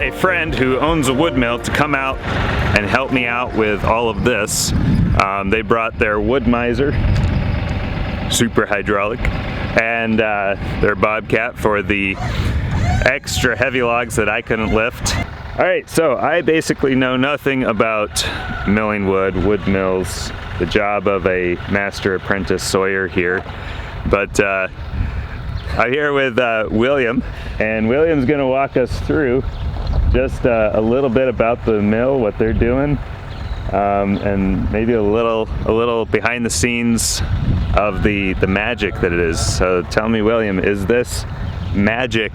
a friend who owns a wood mill to come out and help me out with all of this. They brought their wood miser, super hydraulic, and their bobcat for the extra heavy logs that I couldn't lift. Alright, so I basically know nothing about milling wood, wood mills, the job of a master apprentice sawyer here, but I'm here with William, and William's going to walk us through just a little bit about the mill, what they're doing, and maybe a little behind the scenes of the magic that it is. So tell me, William, is this magic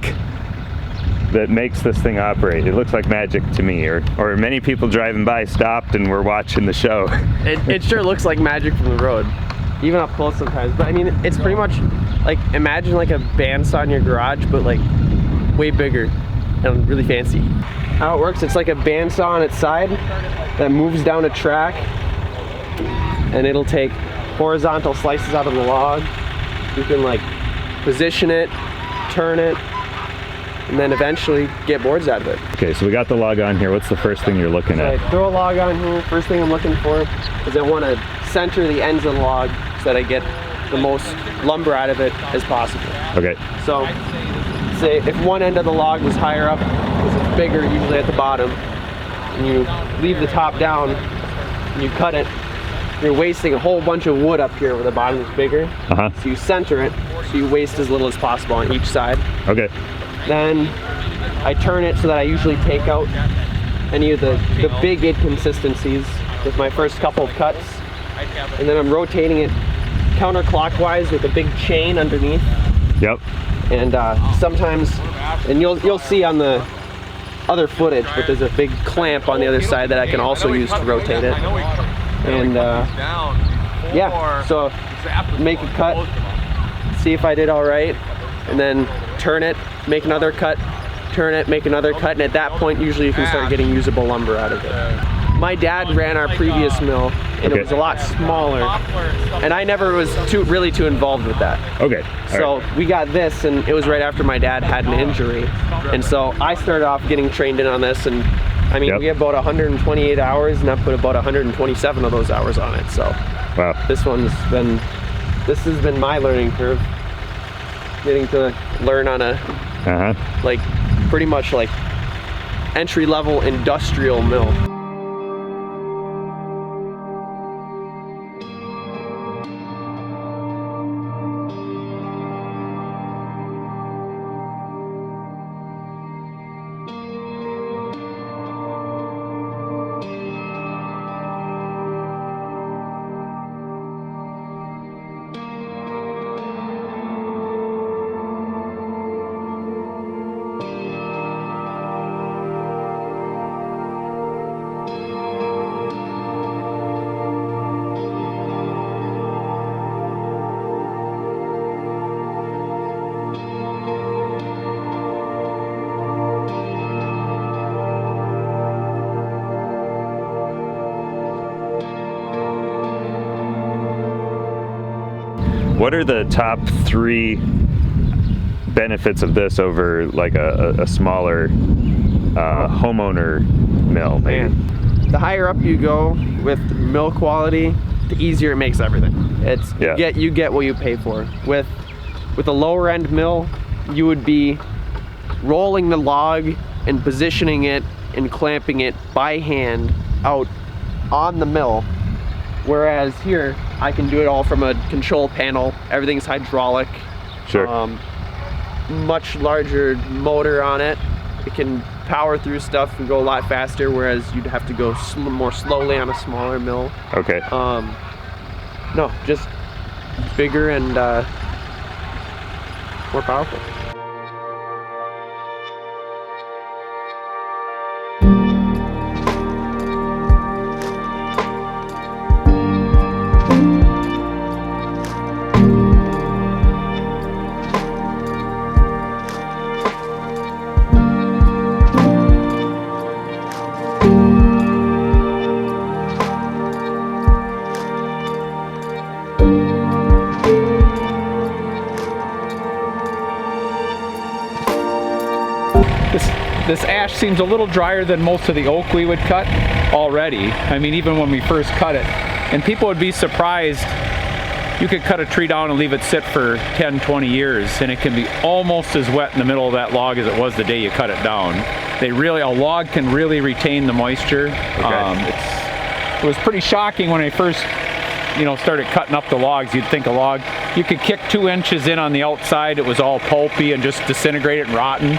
that makes this thing operate? It looks like magic to me, or many people driving by stopped and were watching the show. It sure looks like magic from the road, even up close sometimes. But I mean, it's pretty much like, imagine like a bandsaw in your garage, but like way bigger and really fancy. How it works, it's like a bandsaw on its side that moves down a track, and it'll take horizontal slices out of the log. You can like position it, turn it, and then eventually get boards out of it. Okay, so we got the log on here. What's the first thing you're looking at? I throw a log on here. First thing I'm looking for is I want to center the ends of the log so that I get the most lumber out of it as possible. Okay. So, say if one end of the log was higher up, because it's bigger usually at the bottom, and you leave the top down and you cut it, you're wasting a whole bunch of wood up here where the bottom is bigger. So you center it so you waste as little as possible on each side. Okay. Then I turn it so that I usually take out any of the big inconsistencies with my first couple of cuts, and then I'm rotating it counterclockwise with a big chain underneath. Yep. And sometimes, and you'll see on the other footage, but there's a big clamp on the other side that I can also use to rotate it. And yeah, so make a cut, see if I did all right, and then turn it, make another cut, turn it, make another cut, and at that point usually you can start getting usable lumber out of it. My dad ran our previous mill, and it was a lot smaller, and I never was really too involved with that. Okay. So we got this, and it was right after my dad had an injury, and so I started off getting trained in on this, and I mean, we have about 128 hours, and I put about 127 of those hours on it. So wow, this has been my learning curve, getting to learn on a like pretty much like entry-level industrial mill. What are the top 3 benefits of this over like a smaller homeowner mill? Maybe? Man, the higher up you go with mill quality, the easier it makes everything. It's you get what you pay for. With a lower end mill, you would be rolling the log and positioning it and clamping it by hand out on the mill. Whereas here, I can do it all from a control panel. Everything's hydraulic. Sure. Much larger motor on it. It can power through stuff and go a lot faster, whereas you'd have to go more slowly on a smaller mill. Okay. No, just bigger and more powerful. this ash seems a little drier than most of the oak we would cut already. I mean, even when we first cut it. And people would be surprised. You could cut a tree down and leave it sit for 10, 20 years, and it can be almost as wet in the middle of that log as it was the day you cut it down. A log can really retain the moisture. Okay. It was pretty shocking when I first, started cutting up the logs. You'd think a log, you could kick 2 inches in on the outside, it was all pulpy and just disintegrated and rotten,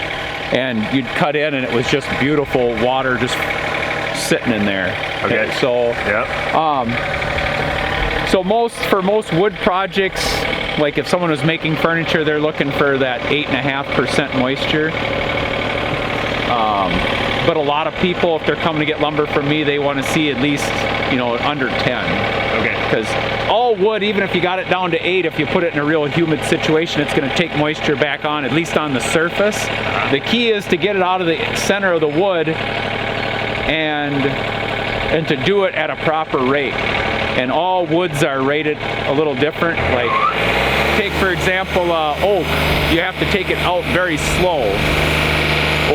and you'd cut in and it was just beautiful water just sitting in there. Okay. And so, yep. So for most wood projects, like if someone was making furniture, they're looking for that 8.5% moisture. But a lot of people, if they're coming to get lumber from me, they want to see at least, under 10. Okay. Because all wood, even if you got it down to 8, if you put it in a real humid situation, it's going to take moisture back on, at least on the surface. The key is to get it out of the center of the wood and to do it at a proper rate. And all woods are rated a little different. Like, take for example oak, you have to take it out very slow,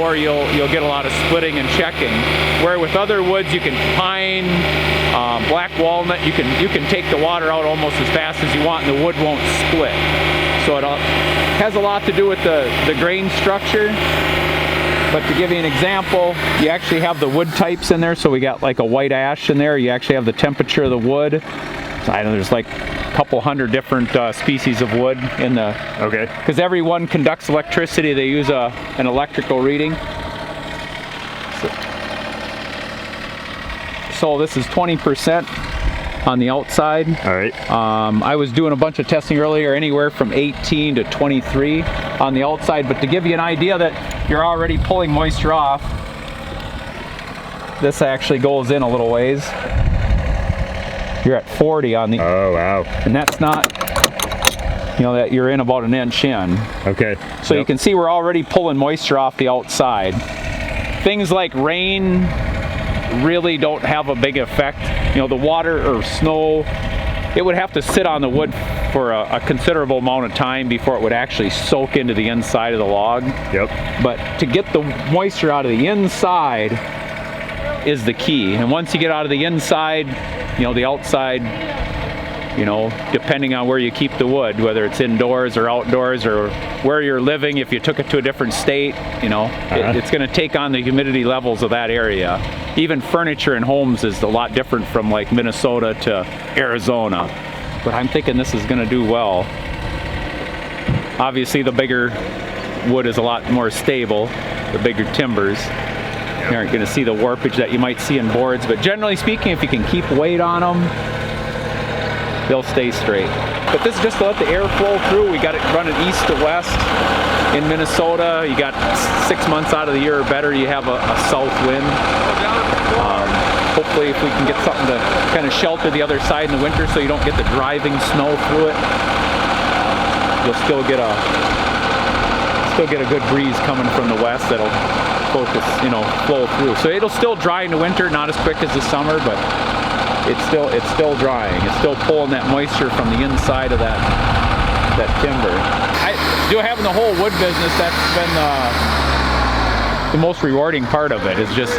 or you'll get a lot of splitting and checking. Where with other woods, you can pine, black walnut, you can take the water out almost as fast as you want, and the wood won't split. So it has a lot to do with the grain structure. But to give you an example, you actually have the wood types in there. So we got like a white ash in there. You actually have the temperature of the wood. So I know there's like a couple hundred different species of wood in the. Okay. Because every one conducts electricity. They use an electrical reading. So this is 20% on the outside. All right. I was doing a bunch of testing earlier, anywhere from 18 to 23 on the outside. But to give you an idea that you're already pulling moisture off, this actually goes in a little ways. You're at 40 on the. Oh wow. And that's not, that you're in about an inch in. Okay. So you can see we're already pulling moisture off the outside. Things like rain really don't have a big effect. The water or snow, it would have to sit on the wood for a considerable amount of time before it would actually soak into the inside of the log. Yep. But to get the moisture out of the inside is the key. And once you get out of the inside, the outside, depending on where you keep the wood, whether it's indoors or outdoors or where you're living, if you took it to a different state, it's going to take on the humidity levels of that area. Even furniture in homes is a lot different from like Minnesota to Arizona. But I'm thinking this is going to do well. Obviously the bigger wood is a lot more stable, the bigger timbers. You aren't going to see the warpage that you might see in boards, but generally speaking, if you can keep weight on them, they'll stay straight. But this is just to let the air flow through. We got it running east to west. In Minnesota, you got 6 months out of the year or better, you have a south wind. Hopefully if we can get something to kind of shelter the other side in the winter so you don't get the driving snow through it, you'll still get a good breeze coming from the west that'll flow through. So it'll still dry in the winter, not as quick as the summer, but it's still drying. It's still pulling that moisture from the inside of that timber. Having the whole wood business, that's been the most rewarding part of it, is just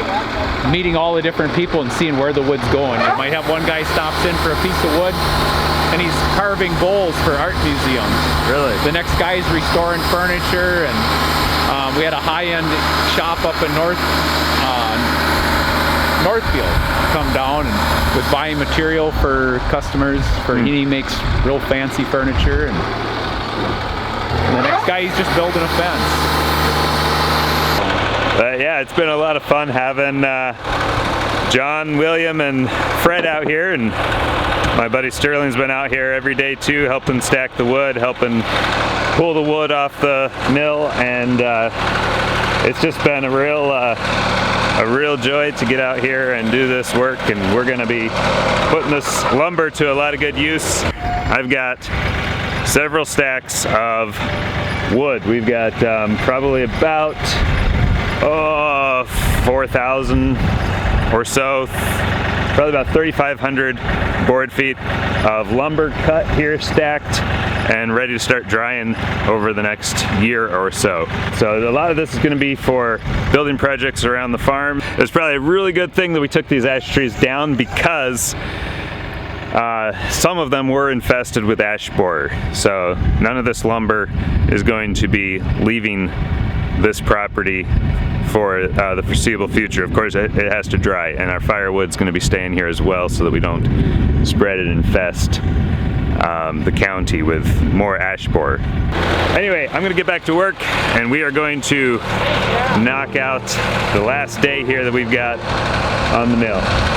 meeting all the different people and seeing where the wood's going. You might have one guy stops in for a piece of wood and he's carving bowls for art museums. Really? The next guy's restoring furniture, and we had a high-end shop up in Northfield come down and was buying material for customers. He makes real fancy furniture, and the next guy, he's just building a fence. Yeah, it's been a lot of fun having John, William, and Fred out here, and my buddy Sterling's been out here every day too, helping stack the wood, helping pull the wood off the mill, and it's just been a real joy to get out here and do this work, and we're going to be putting this lumber to a lot of good use. I've got several stacks of wood. We've got probably about 4,000 or so, probably about 3,500 board feet of lumber cut here, stacked, and ready to start drying over the next year or so. So a lot of this is going to be for building projects around the farm. It's probably a really good thing that we took these ash trees down, because some of them were infested with ash borer. So none of this lumber is going to be leaving this property for the foreseeable future. Of course, it has to dry, and our firewood's going to be staying here as well, so that we don't spread it and infest the county with more ash borer. Anyway, I'm going to get back to work, and we are going to knock out the last day here that we've got on the mill.